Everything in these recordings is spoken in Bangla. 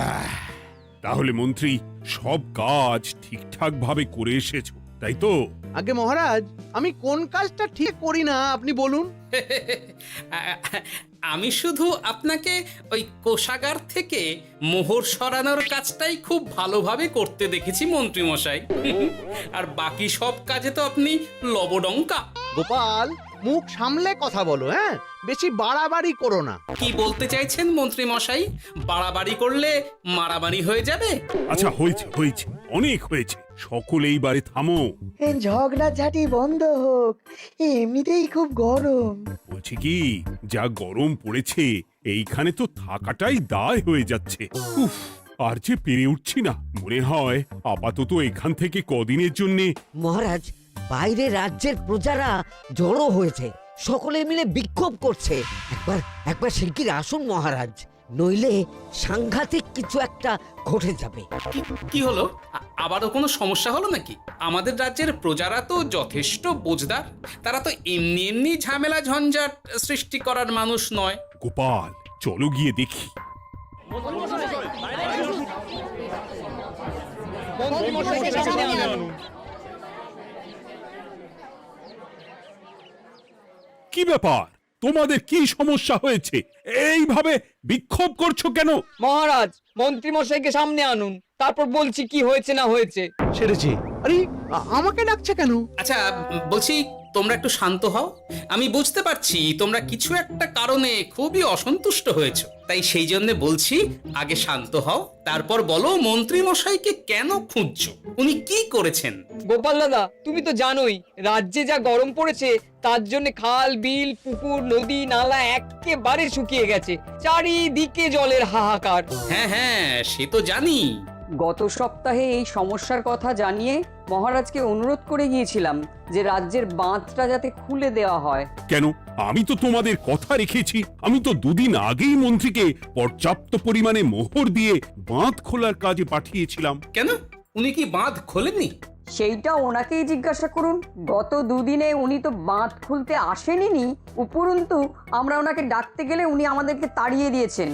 আহ, তাহলে মন্ত্রী সব কাজ ঠিকঠাক ভাবে করে এসেছো, তাই তো? আগে মহারাজ, আমি কোন কাজটা ঠিক করি না আপনি বলুন। আমি শুধু আপনাকে ওই কোষাগার থেকে মোহর সরানোর কাজটাই খুব ভালোভাবে করতে দেখেছি মন্ত্রী মশাই। আর বাকি সব কাজে তো আপনি লবডঙ্কা। গোপাল, মুখ সামলে কথা বলো, হ্যাঁ? বেশি বাড়াবাড়ি করো না। কি বলতে চাইছেন মন্ত্রী মশাই? বাড়াবাড়ি করলে মারামারি হয়ে যাবে? আচ্ছা, হয়েছে হয়েছে, অনেক হয়েছে, সকলে এইবারে থামো। ঝগড়াঝাটি বন্ধ হোক, এমনিতেই খুব গরম। বলছি কি, যা গরম পড়েছে এইখানে তো থাকাটাই দায় হয়ে যাচ্ছে। উফ, আর যে পেরে উঠছি না। মনে হয় আপাতত এখান থেকে কদিনের জন্যে। মহারাজ, বাইরে রাজ্যের প্রজারা জড়ো হয়েছে, সকলে মিলে বিক্ষোভ করছে। একবার একবার শিগগির আসুন মহারাজ, নইলে সাংঘাতিক কিছু একটা ঘটে যাবে। কি হলো? আবারও কোনো সমস্যা হলো নাকি? আমাদের রাজ্যের প্রজারা তো যথেষ্ট বোঝদার, তারা তো এমনি এমনি ঝামেলা ঝঞ্ঝাট সৃষ্টি করার মানুষ নয়। গোপাল, চলো গিয়ে দেখি। কি ব্যাপার, তোমাদের কি সমস্যা হয়েছে? এইভাবে বিক্ষোভ করছো কেন? মহারাজ, মন্ত্রী মশাইকে সামনে আনুন, তারপর বলছি কি হয়েছে না হয়েছে। সেরেছে। আরে, আমাকে ডাকছে কেন? আচ্ছা, বলছি তোমরা একটু শান্ত হও। আমি বুঝতে পারছি তোমরা কিছু একটা কারণে খুবই অসন্তুষ্ট হয়েছো, তাই সেই জন্য বলছি আগে শান্ত হও, তারপর বলো মন্ত্রী মশাইকে কেন খুঁজছো, উনি কি করেছেন? গোপাল দাদা, তুমি তো জানোই রাজ্যে যা গরম পড়েছে, তার জন্য খাল বিল পুকুর নদী নালা একেবারে শুকিয়ে গেছে, চারিদিকে জলের হাহাকার। হ্যাঁ হ্যাঁ, সে তো জানি। গত সপ্তাহে এই সমস্যার কথা জানিয়ে মহারাজকে অনুরোধ করে গিয়েছিলাম যে রাজ্যের বাঁধটা যাতে খুলে দেওয়া হয়। কেন? আমি তো তোমাদের কথা রেখেছি। আমি তো দুদিন আগেই মন্ত্রীকে পর্যাপ্ত পরিমাণে মোহর দিয়ে বাঁধ খোলার কাজে পাঠিয়েছিলাম। কেন, উনি কি বাঁধ খোলেননি? সেইটা ওনাকেই জিজ্ঞাসা করুন। গত দুদিনে উনি তো বাঁধ খুলতে আসেনি, উপরন্তু আমরা ওনাকে ডাকতে গেলে উনি আমাদেরকে তাড়িয়ে দিয়েছেন।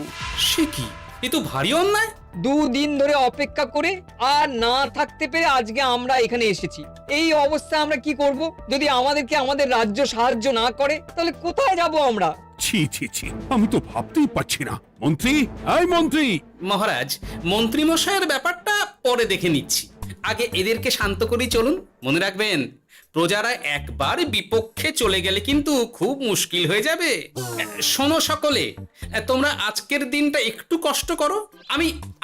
সে কি, এ তো ভারী অন্যায়। দুদিন ধরে অপেক্ষা করে আর না থাকতে পেরে আজকে আমরা এখানে এসেছি। এই অবস্থা আমরা কি করব? যদি আমাদেরকে আমাদের রাজ্য সাহায্য না করে তাহলে কোথায় যাব আমরা? ছি ছি ছি, আমি তো ভাবতেই পারছি না। মন্ত্রী, এই মন্ত্রী! মহারাজ, মন্ত্রী মশাইয়ের ব্যাপারটা পরে দেখে নিচ্ছি, আগে এদেরকে শান্ত করেই চলুন। মনে রাখবেন, প্রজারা একবার বিপক্ষে চলে গেলে কিন্তু খুব মুশকিল হয়ে যাবে। শোনো সকলে, তোমরা আজকের দিনটা একটু কষ্ট করো।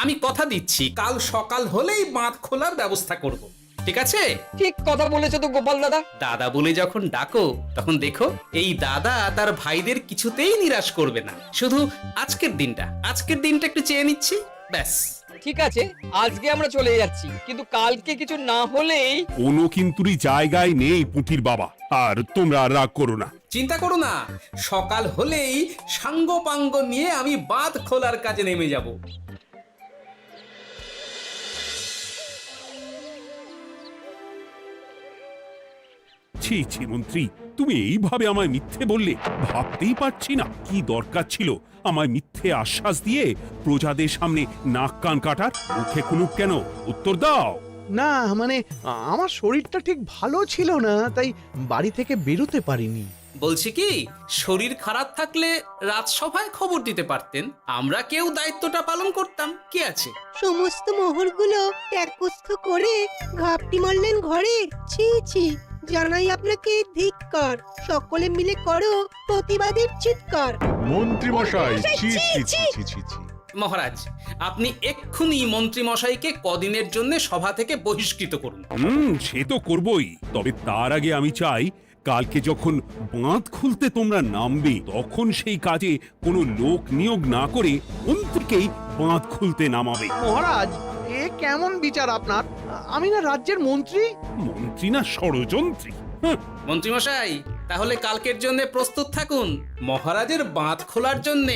আমি কথা দিচ্ছি, কাল সকাল হলেই বাঁধ খোলার ব্যবস্থা করব, ঠিক আছে? ঠিক কথা বলেছো তো গোপাল দাদা। দাদা বলে যখন ডাকো, তখন দেখো এই দাদা তার ভাইদের কিছুতেই নিরাশ করবে না। শুধু আজকের দিনটা একটু চেয়ে নিচ্ছি, ব্যাস। ঠিক আছে, আজকে আমরা চলে যাচ্ছি, কিন্তু কালকে কিছু না হলেই। কোনো কিন্তুরই জায়গায় নেই পুঁটির বাবা। আর তোমরা রাগ করো না। চিন্তা করো না, সকাল হলেই সাঙ্গ পাঙ্গ নিয়ে আমি বাঁধ খোলার কাজে নেমে যাব। ছি ছি মন্ত্রী, তুমি এইভাবে আমায় মিথ্যে বললে। ভাবতেই পারছি না কি দরকার ছিল আমায় মিথ্যে আশ্বাস দিয়ে প্রজাদের সামনে নাক কান কাটার। মুখে কুলুপ কেন? উত্তর দাও। না মানে, আমার শরীরটা ঠিক ভালো ছিল না, তাই বাড়ি থেকে বেরোতে পারিনি। বলছি কি, শরীর খারাপ থাকলে রাজসভায় খবর দিতে পারতেন, আমরা কেউ দায়িত্বটা পালন করতাম, কি আছে? সমস্ত মোহরগুলো ত্যাগস্থ করে ঘাপটি মারলেন ঘরে। ছি ছি, জানাই আপনাকে ধিক্কার। সকলে মিলে করো প্রতিবাদের চিৎকার। মন্ত্রী মশাই, ছি ছি ছি ছি ছি ছি। মহারাজ, আপনি এক্ষুনি মন্ত্রী মশাইকে কদিনের জন্য সভা থেকে বহিষ্কৃত করুন। সে তো করবই, তবে তার আগে আমি চাই কালকে যখন বাঁধ খুলতে তোমরা নামবে, তখন সেই কাজে কোনো লোক নিয়োগ না করে মন্ত্রীকেই বাঁধ খুলতে নামাবে। মহারাজ, এ কেমন বিচার আপনার? আমি না রাজ্যের মন্ত্রী। মন্ত্রী না ষড়যন্ত্রী। মন্ত্রী মশাই, তাহলে কালকের জন্য প্রস্তুত থাকুন। মহারাজের বাঁধ খোলার জন্য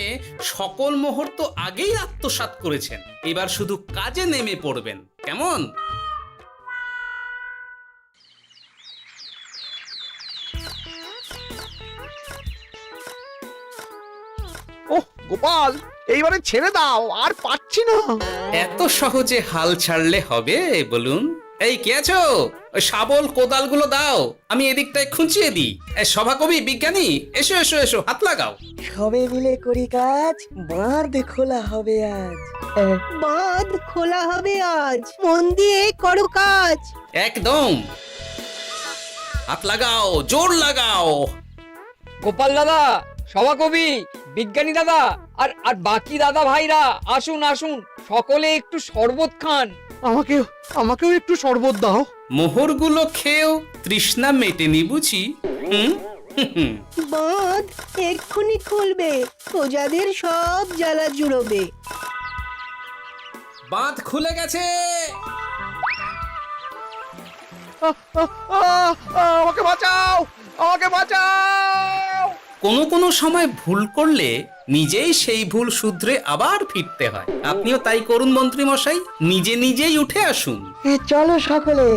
সকল মোহর তো আগেই আত্মসাৎ করেছেন, এবার শুধু কাজে নেমে পড়বেন, কেমন? ওহ গোপাল এইবারে ছেড়ে দাও, আর পাচ্ছি না। এত সহজে হাল ছাড়লে হবে বলুন? এই কে আছো? ওই শাবল কোদালগুলো দাও, আমি এদিকটায় খুঁচিয়ে দিই। সভাকবি, বিজ্ঞানী, এসো এসো এসো, হাত লাগাও। সবে মিলে করি কাজ, বাঁধ খোলা হবে আজ। বাঁধ খোলা হবে আজ, মন দিয়ে করো কাজ। একদম, হাত লাগাও, জোর লাগাও। গোপাল দাদা, সভাকবি, বিজ্ঞানী দাদা আর আর বাকি দাদা ভাইরা আসুন আসুন, সকলে একটু শরবত খান। আমাকেও একটু শরবত দাও। মোহরগুলো খেয়েও তৃষ্ণা মেটেনি বুঝি? হুম হুম। বাঁধ এক্ষুনি খুলবে, প্রজাদের সব জ্বালা জুড়বে। বাঁধ খুলে গেছে। আমাকে বাঁচাও, আমাকে বাঁচাও। কোনো সময় ভুল করলে নিজেই সেই ভুল শুধরে আবার ফিরতে হয়। আপনিও তাই করুন মন্ত্রী মশাই, নিজে নিজেই উঠে আসুন। চলো সকলে।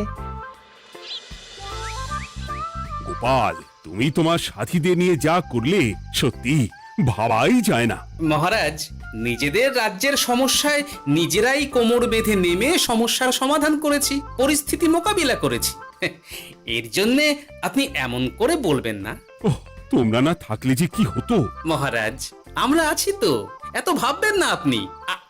গোপাল, তুমি তোমার সাথীদের নিয়ে যা করলে সত্যি ভাবাই যায় না। মহারাজ, নিজেদের রাজ্যের সমস্যায় নিজেরাই কোমর বেঁধে নেমে সমস্যার সমাধান করেছি, পরিস্থিতি মোকাবিলা করেছি। এর জন্যে আপনি এমন করে বলবেন না। ওহ, তোমরা না থাকলে যে কি হতো। মহারাজ, আমরা আছি তো, এত ভাববেন না আপনি।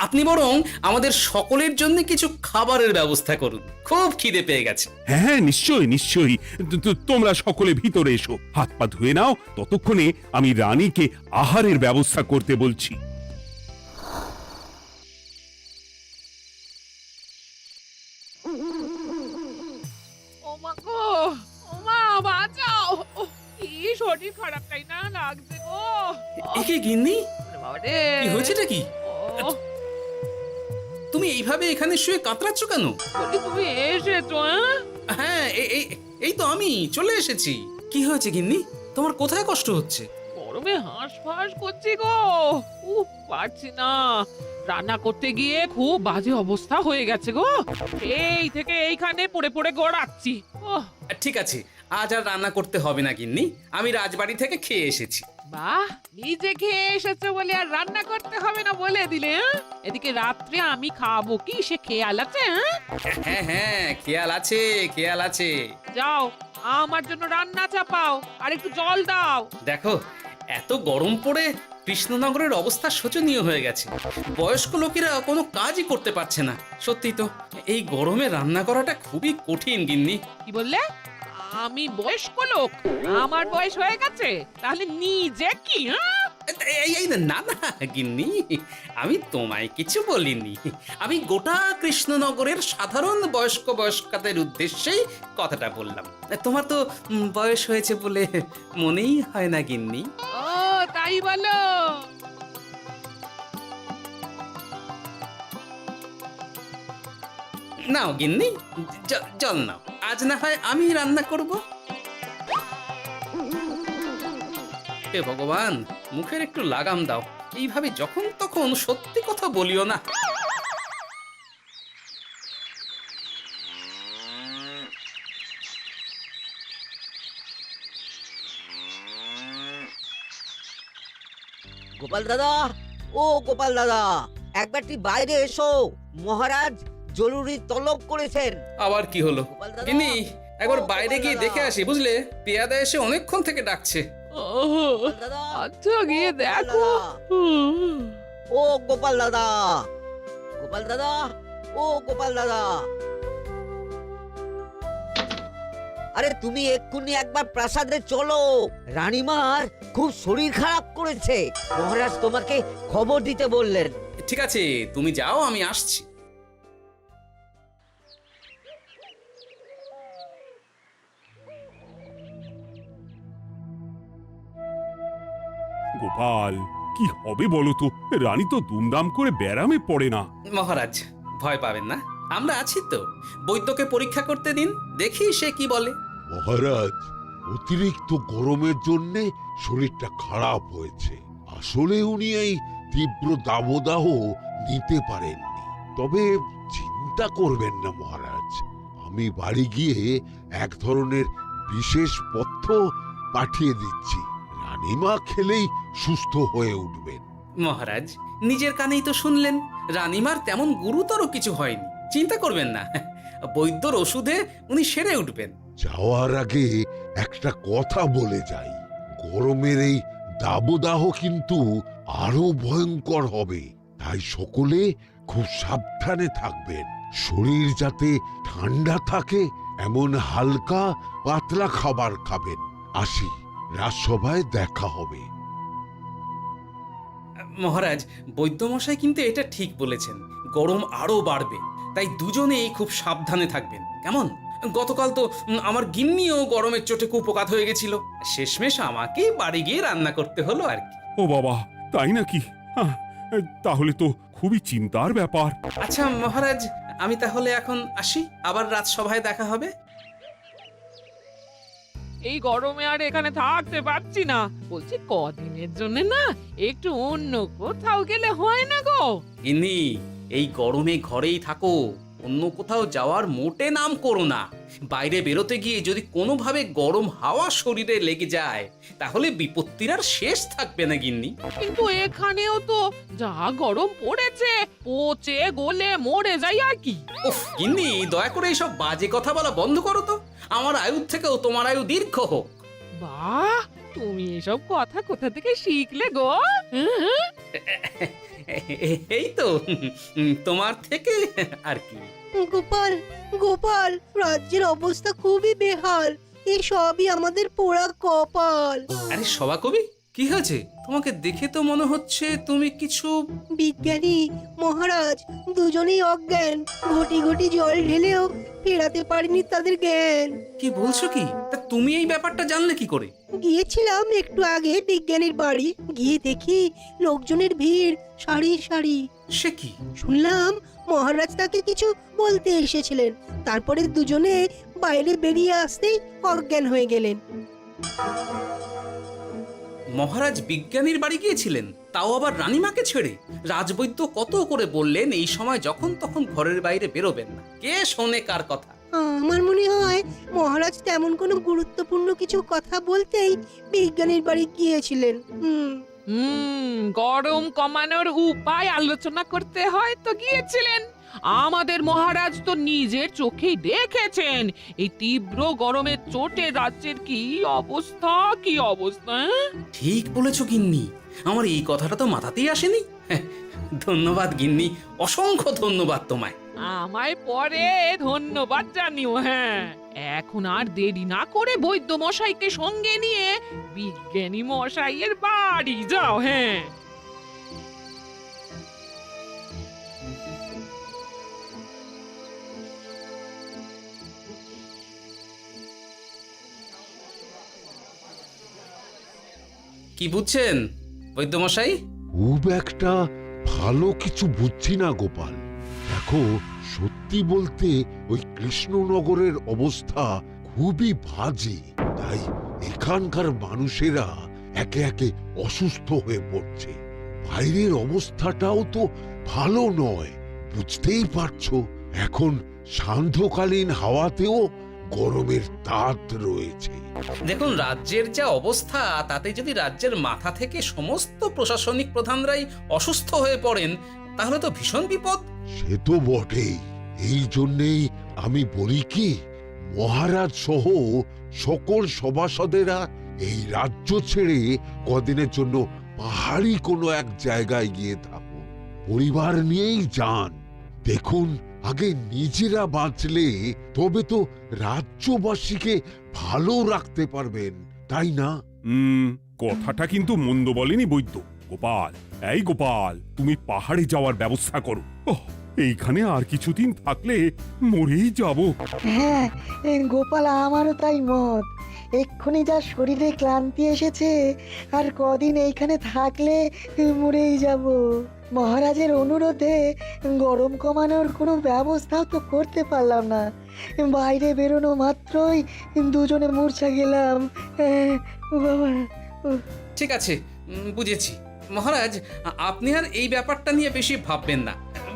আপনি বরং আমাদের সকলের জন্য কিছু খাবারের ব্যবস্থা করুন, খুব খিদে পেয়ে গেছে। হ্যাঁ, নিশ্চয়ই নিশ্চয়ই। তোমরা সকলে ভিতরে এসো, হাত পা ধুয়ে নাও, ততক্ষণে আমি রানীকে আহারের ব্যবস্থা করতে বলছি। ওমা গো, ওমা বাঁচাও, কি শরীর খারাপ তাই না লাগছে গো। একে গিন্নি, বাবারে, কি হয়েছেটা কি? ও, তুমি এইভাবে এখানে শুয়ে কাতরাচ্ছ কেন? বলি তুমি এসেছো? হ্যাঁ, এই তো আমি চলে এসেছি। কি হয়েছে গিন্নি? তোমার কোথায় কষ্ট হচ্ছে? গরমে হাঁসফাঁস করছি গো, পারছি না। রান্না করতে গিয়ে খুব বাজে অবস্থা হয়ে গেছে গো, এই থেকে এইখানে পড়ে পড়ে গড়াচ্ছি। ওহ, ঠিক আছে, আজ আর রান্না করতে হবে না গিন্নি, আমি রাজবাড়ি থেকে খেয়ে এসেছি। বাহ, নিজে খেয়ে এসেছো বলে আর রান্না করতে হবে না বলে দিলে? এদিকে রাত্রে আমি খাবো কি, সে খেয়াল আছে? হ্যাঁ হ্যাঁ, খেয়াল আছে, খেয়াল আছে। যাও, আমার জন্য রান্না চাপাও আর একটু জল দাও। দেখো, এত গরম পড়ে কৃষ্ণনগরের অবস্থা শোচনীয় হয়ে গেছে। বয়স্ক লোকেরা কোনো কাজই করতে পারছে না। সত্যি তো, এই গরমে রান্না করাটা খুবই কঠিন গিন্নি। কি বললে? আমি বয়স্ক লোক? আমার বয়স হয়ে গেছে, তাহলে নিজে কি? এই না না গিন্নি, আমি তোমায় কিছু বলিনি। আমি গোটা কৃষ্ণনগরের সাধারণ বয়স্কাদের উদ্দেশ্যেই কথাটা বললাম। তোমার তো বয়স হয়েছে বলে মনেই হয় না গিন্নি। ও তাই বলো? নাও গিন্নি, জল নাও। আজ না হয় আমি রান্না করব। হে ভগবান, মুখের একটু লাগাম দাও। এইভাবে যখন তখন সত্যি কথা বলিও না। গোপাল দাদা, ও গোপাল দাদা, একবারটি বাইরে এসো, মহারাজ জরুরি তলব করেছেন। আবার কি হলো? গোপাল দাদা, গিন্নি, একবার ও বাইরে গোপাল গিয়ে দাদা। দেখে আসি, বুঝলে? পেয়াদা এসে অনেকক্ষণ থেকে ডাকছে। গোপাল দাদা, আচ্ছা, গিয়ে গোপাল দেখো। দাদা, ও গোপাল দাদা, গোপাল দাদা, ও গোপাল দাদা, আরে তুমি এক্ষুনি একবার প্রাসাদে চলো, রানীমার খুব শরীর খারাপ করেছে, মহারাজ তোমাকে খবর দিতে বললেন। ঠিক আছে, তুমি যাও, আমি আসছি। গোপাল, কি হবে বলো তো? রানী তো দুমদাম করে ব্যারামে পড়ে না। মহারাজ, ভয় পাবেন না, আমরা আছি তো। বৈদ্যকে পরীক্ষা করতে দিন, দেখি সে কি বলে। মহারাজ, অতিরিক্ত গরমের জন্য শরীরটা খারাপ হয়েছে। আসলে উনি এই তীব্র দাবদাহ নিতে পারেননি। তবে চিন্তা করবেন না মহারাজ, আমি বাড়ি গিয়ে এক ধরনের বিশেষ পথ্য পাঠিয়ে দিচ্ছি। রানীমা খেলেই সুস্থ হয়ে উঠবেন। মহারাজ নিজের কানেই তো শুনলেন, রানীমার তেমন গুরুতর কিছু হয়নি, চিন্তা করবেন না। বৈদ্যর ওষুধে উনি সেরে উঠবেন। যাওয়ার আগে একটা কথা বলে যাই, গরমের এই দাবদাহ কিন্তু আরো ভয়ঙ্কর হবে, তাই সকলে খুব সাবধানে থাকবেন। শরীর যাতে ঠান্ডা থাকে এমন হালকা পাতলা খাবার খাবেন। আসি, রাজসভায় দেখা হবে। মহারাজ, বৈদ্যমশাই কিন্তু এটা ঠিক বলেছেন, গরম আরো বাড়বে, তাই দুজনেই খুব সাবধানে থাকবেন, কেমন? গতকাল তো আমার গিন্নিও গরমের চোটে কুপোকাত হয়ে গেছিল, শেষমেশ আমাকে বাড়ি গিয়ে রান্না করতে হলো আর কি। ও বাবা, তাই নাকি? তাহলে তো খুবই চিন্তার ব্যাপার। আচ্ছা মহারাজ, আমি তাহলে এখন আসি, আবার রাজসভায় দেখা হবে। এই গরমে আর এখানে থাকতে পারছি না, বলছি কদিনের জন্য না একটু অন্য কোথাও গেলে হয় না গো? গিন্নি, এই গরমে ঘরেই থাকো, অন্য কোথাও যাওয়ার মোটে নাম করো না। বাইরে বেরোতে গিয়ে যদি কোনোভাবে গরম হাওয়া শরীরে লেগে যায় তাহলে বিপত্তির আর শেষ থাকবে না গিন্নি। কিন্তু এখানেও তো যা গরম পড়েছে, পচে গলে মরে যাই আর কি। উফ গিন্নি, দয়া করে এইসব বাজে কথা বলা বন্ধ করো তো, আমার আয়ুর থেকেও তোমার আয়ু দীর্ঘ হোক। বাহ, তুমি এসব কথা কোথা থেকে শিখলে গো? হুম? এই তো তোমার থেকে আর কি। গোপাল, গোপাল, রাজ্যের অবস্থা খুবই বেহাল। এই সবই আমাদের পোড়া কপাল। আরে সভাকবি, কি হয়েছে? তোমাকে দেখে তো মনে হচ্ছে তুমি কিছু... বিজ্ঞানী মহারাজ দুজনেই অজ্ঞান, ঘটি ঘটি জল ঢেলেও ফেরাতে পারেনি তাদের জ্ঞান। কি বলছো কি? তা তুমি এই ব্যাপারটা জানলে কি করে? গিয়েছিলাম একটু আগে বিজ্ঞানীর বাড়ি, গিয়ে দেখি লোকজনের ভিড় সারি সারি। সে কি? শুনলাম মহারাজ তাকে কিছু বলতে এসেছিলেন, তারপরে দুজনে বাইরে বেরিয়ে আসতেই অজ্ঞান হয়ে গেলেন। মহারাজ বিজ্ঞানীর বাড়ি গিয়েছিলেন, তাও আবার রানীমাকে ছেড়ে? রাজবৈদ্য কত করে বললেন এই সময় যখন তখন ঘরের বাইরে বেরোবেন না, কে শোনে কার কথা? আমার মনে হয় মহারাজ তেমন কোনো গুরুত্বপূর্ণ কিছু কথা বলতেই বিজ্ঞানীর বাড়ি গিয়েছিলেন। গরম কমানোর উপায় আলোচনা করতে হয় তো গিয়েছিলেন। আমাদের মহারাজ তো নিজের চোখেই দেখেছেন এই তীব্র গরমের চোটে রাজ্যের কি অবস্থা, কি অবস্থা। ঠিক বলেছো গিন্নি, আমার এই কথাটা তো মাথাতেই আসেনি। ধন্যবাদ গিন্নি, অসংখ্য ধন্যবাদ তোমায়। আমায় পরে ধন্যবাদ জানিও। হ্যাঁ, এখন আর দেরি না করে বৈদ্য মশাইকে সঙ্গে নিয়ে বিজ্ঞানী মশাইয়ের বাড়ি যাও। হ্যাঁ, কি বুঝছেন বৈদ্যমশাই? খুব একটা ভালো কিছু বুঝছি না গোপাল। দেখো, সত্যি বলতে ওই কৃষ্ণনগরের অবস্থা খুবই বাজে, তাই এখানকার মানুষেরা একে একে অসুস্থ হয়ে পড়ছে। বাইরের অবস্থাটাও তো ভালো নয়, বুঝতেই পারছো। এখন সান্ধ্যকালীন হাওয়াতেও গরমের তাত রয়েছে। দেখুন, রাজ্যের যা অবস্থা তাতে যদি রাজ্যের মাথা থেকে সমস্ত প্রশাসনিক প্রধানরাই অসুস্থ হয়ে পড়েন তাহলে তো ভীষণ বিপদ। সে তো বটেই, এই জন্যেই আমি বলি কি, মহারাজ সহ সকল সভাসদেরা এই রাজ্য ছেড়ে কদিনের জন্য পাহাড়ি কোনো এক জায়গায় গিয়ে থাকুন, পরিবার নিয়েই যান। দেখুন, আগে নিজেরা বাঁচলে তবে তো রাজ্যবাসীকে ভালো রাখতে পারবেন, তাই না? কথাটা কিন্তু মন্দ বলেনি বৈদ্য। গোপাল, এই গোপাল, তুমি পাহাড়ে যাওয়ার ব্যবস্থা করো। এইখানে আর কিছুদিন থাকলে মরেই যাব। হ্যাঁ গোপাল, আমারও তাই মত। এক্ষুনি যা শরীরে ক্লান্তি এসেছে, আর কদিন এইখানে থাকলে মরেই যাব। মহারাজের অনুরোধে গরম কমানোর কোনো ব্যবস্থাও তো করতে পারলাম না, বাইরে বেরোনো মাত্রই দুজনে মূর্ছা গেলাম। বাবা, ঠিক আছে, বুঝেছি। মহারাজ, আপনি আর এই ব্যাপারটা নিয়ে বেশি ভাববেন না।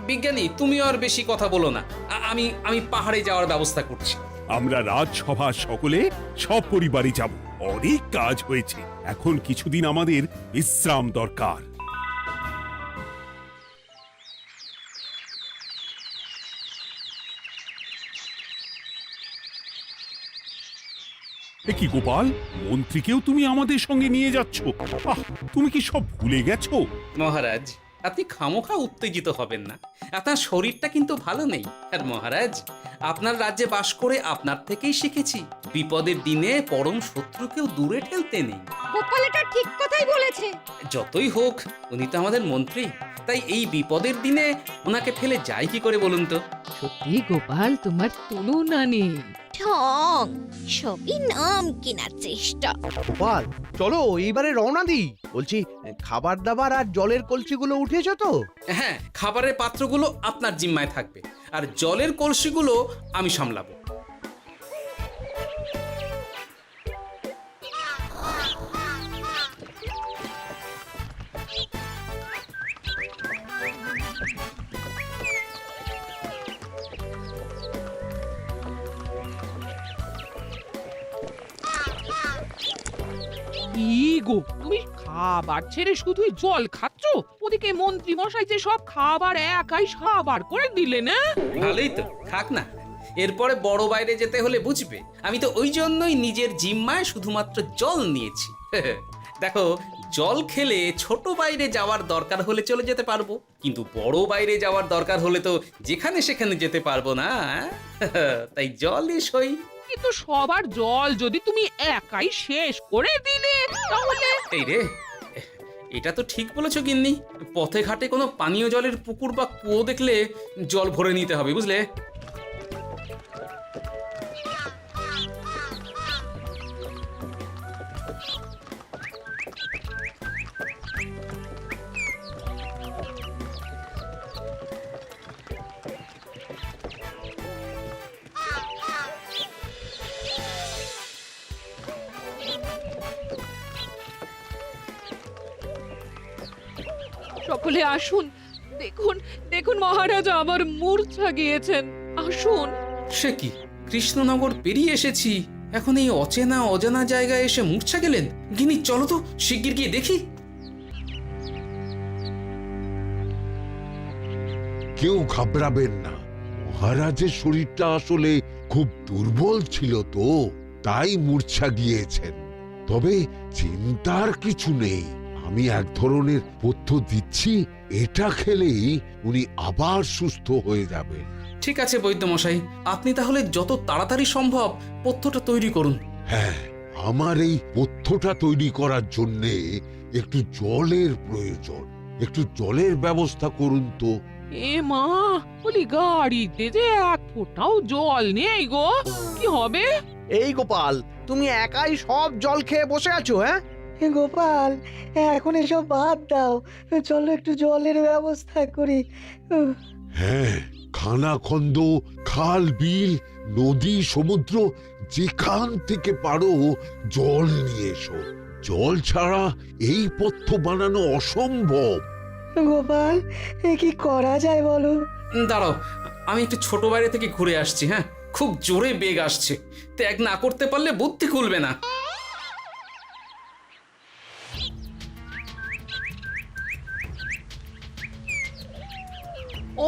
বিজ্ঞানী, তুমি আর বেশি কথা বলো না, আমি পাহাড়ে যাওয়ার ব্যবস্থা করছি। আমরা রাজসভা সকলে সপরিবারে যাব। অনেক কাজ হয়েছে, এখন কিছুদিন আমাদের বিশ্রাম দরকার। এ কি গোপাল, মন্ত্রীকেও তুমি আমাদের সঙ্গে নিয়ে যাচ্ছ? আহ, তুমি কি সব ভুলে গেছো? মহারাজ, আপনি খামোখা উত্তেজিত হবেন না। আপনার শরীরটা কিন্তু ভালো নেই। আর মহারাজ, আপনার রাজ্যে বাস করে আপনার থেকেই শিখেছি বিপদের দিনে পরম শত্রুকেও দূরে ঠেলতে নেই। গোপাল এটা ঠিক কথাই বলেছে। যতই হোক, উনি তো আমাদের মন্ত্রী, তাই এই বিপদের দিনে ওনাকে ফেলে যায় কি করে বলুন তো? সত্যি গোপাল, তোমার তুলনা নেই। ঠং, সবই নাম কেনার চেষ্টা। গোপাল, চলো এইবারে রওনা দিই। বলছি, খাবার দাবার আর জলের কলসিগুলো উঠেছো তো? হ্যাঁ, খাবারের পাত্রগুলো আপনার জিম্মায় থাকবে, আর জলের কলসিগুলো আমি সামলাবো। কি গো, তুমি খাবার ছেড়ে শুধুই জল খাচ্ছ? ওদিকে মন্ত্রী মশাই যে সব খাবার একাই সাবার করে দিলে না? ভালোই তো, থাক না। এরপরে বড় বাইরে যেতে হলে বুঝবে। আমি তো ওই জন্যই নিজের জিম্মায় শুধুমাত্র জল নিয়েছি। দেখো, জল খেলে ছোট বাইরে যাওয়ার দরকার হলে চলে যেতে পারবো, কিন্তু বড় বাইরে যাওয়ার দরকার হলে তো যেখানে সেখানে যেতে পারবো না। তাই জলই সই। কিন্তু সবার জল যদি তুমি একাই শেষ করে দিলে তাহলে? এই রে, এটা তো ঠিক বলেছো গিন্নি। পথে ঘাটে কোনো পানীয় জলের পুকুর বা কুয়ো দেখলে জল ভরে নিতে হবে, বুঝলে? সকলে আসুন, দেখুন দেখুন, মহারাজ আবার মূর্ছা গিয়েছেন। আসুন। সে কি, কৃষ্ণনগর পেরিয়ে এসেছি, এখন এই অচেনা অজানা জায়গায় এসে মূর্ছা গেলেন? গিনি, চলো তো শিগগির গিয়ে দেখি। কেউ ঘাবড়াবেন না, মহারাজের শরীরটা আসলে খুব দুর্বল ছিল তো, তাই মূর্ছা গিয়েছেন। তবে চিন্তার কিছু নেই, আমি এক ধরনের পথ্য দিচ্ছি, এটা খেলেই উনি আবার সুস্থ হয়ে যাবেন। ঠিক আছে বৈদ্য মশাই, আপনি তাহলে যত তাড়াতাড়ি সম্ভব পথ্যটা তৈরি করুন। হ্যাঁ, আমার এই পথ্যটা তৈরি করার জন্যে একটু জলের প্রয়োজন। একটু জলের ব্যবস্থা করুন তো। এ মা, বলি গাড়িতে যে এক ফোঁটাও জল নেই গো, কি হবে? এই গোপাল, তুমি একাই সব জল খেয়ে বসে আছো? হ্যাঁ গোপাল, এখন এসব বাদ দাও, চলো একটু জলের ব্যবস্থা করি। হ্যাঁ, খানাখন্দ, খাল, বিল, নদী, সমুদ্র, যেখান থেকে পারো জল নিয়ে এসো। জল ছাড়া এই পথ্য বানানো অসম্ভব। গোপাল, এ কি করা যায় বলো? দাঁড়াও, আমি একটু ছোট বাইরে থেকে ঘুরে আসছি। হ্যাঁ, খুব জোরে বেগ আসছে, ত্যাগ না করতে পারলে বুদ্ধি খুলবে না।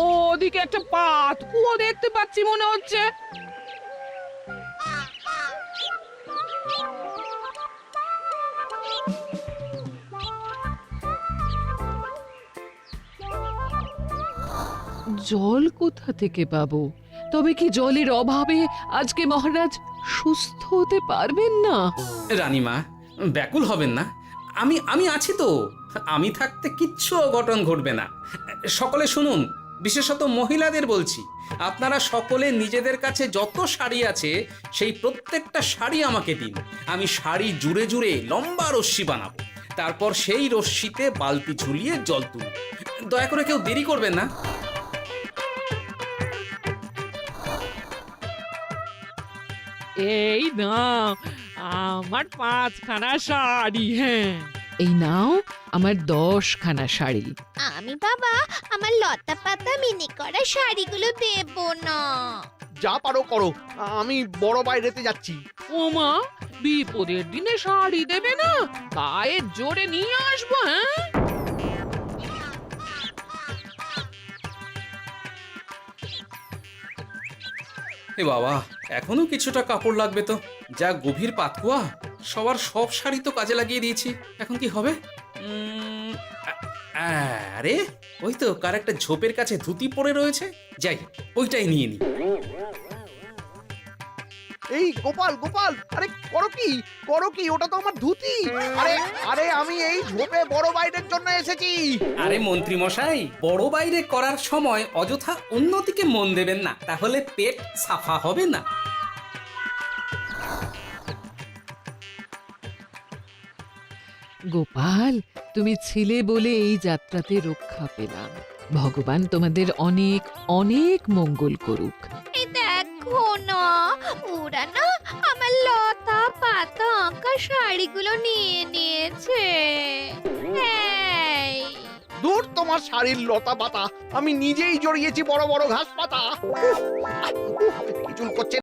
ওদিকে একটা পাত কুয়ো দেখতে পাচ্ছি মনে হচ্ছে। জল কোথা থেকে পাবো? তবে কি জলের অভাবে আজকে মহারাজ সুস্থ হতে পারবেন না? রানীমা, ব্যাকুল হবেন না, আমি আমি আছি তো। আমি থাকতে কিচ্ছু অঘটন ঘটবে না। সকলে শুনুন, বিশেষত মহিলাদের বলছি, আপনারা সকলে নিজেদের কাছে যত শাড়ি আছে সেই প্রত্যেকটা শাড়ি আমাকে দিন। আমি শাড়ি জুড়ে জুড়ে লম্বা রশ্মি বানাবো, তারপর সেই রশ্মিতে বালতি ঝুলিয়ে জল তুলব। দয়া করে কেউ দেরি করবেন না। এই নাও আমার 5খানা শাড়ি। হ্যাঁ, এই নাও আমার 10খানা শাড়ি। আমি বাবা আমার লতা পাতা মিনি করা শাড়িগুলো দেব না। যা পারো করো, আমি বড় বাইরেতে যাচ্ছি। ওমা, বিপদের দিনে শাড়ি দেবে না? গায়ের জোরে নিয়ে আসবো। হ্যাঁ, এ বাবা, এখনো কিছুটা কাপড় লাগবে তো। যা গভীর পাতকুয়া, সবার সব শাড়ি তো কাজে লাগিয়ে দিয়েছি, এখন কি হবে? আরে ওই তো কার একটা ঝোপের কাছে ধুতি পড়ে রয়েছে, যাই ওইটাই নিয়ে নি। এই গোপাল গোপাল, আরে করো কি, ওটা তো আমার ধুতি। আরে আরে আমি এই ঝোপে বড় বাইরের জন্য এসেছি। আরে মন্ত্রী মশাই, বড় বাইরে করার সময় অযথা অন্যদিকে মন দেবেন না, তাহলে পেট সাফা হবে না। গোপাল, তুমি ছিলে বলে এই যাত্রাতে রক্ষা পেলাম। ভগবান তোমাদের অনেক অনেক মঙ্গল করুক। এই দেখো না, ওরা না আমার লতা পাতা আঁকা শাড়িগুলো নিয়ে নিয়েছে। এই, দূর তোমার শাড়ির লতা পাতা, আমি নিজেই জড়িয়েছি বড় বড় ঘাস পাতা। কিছু করছে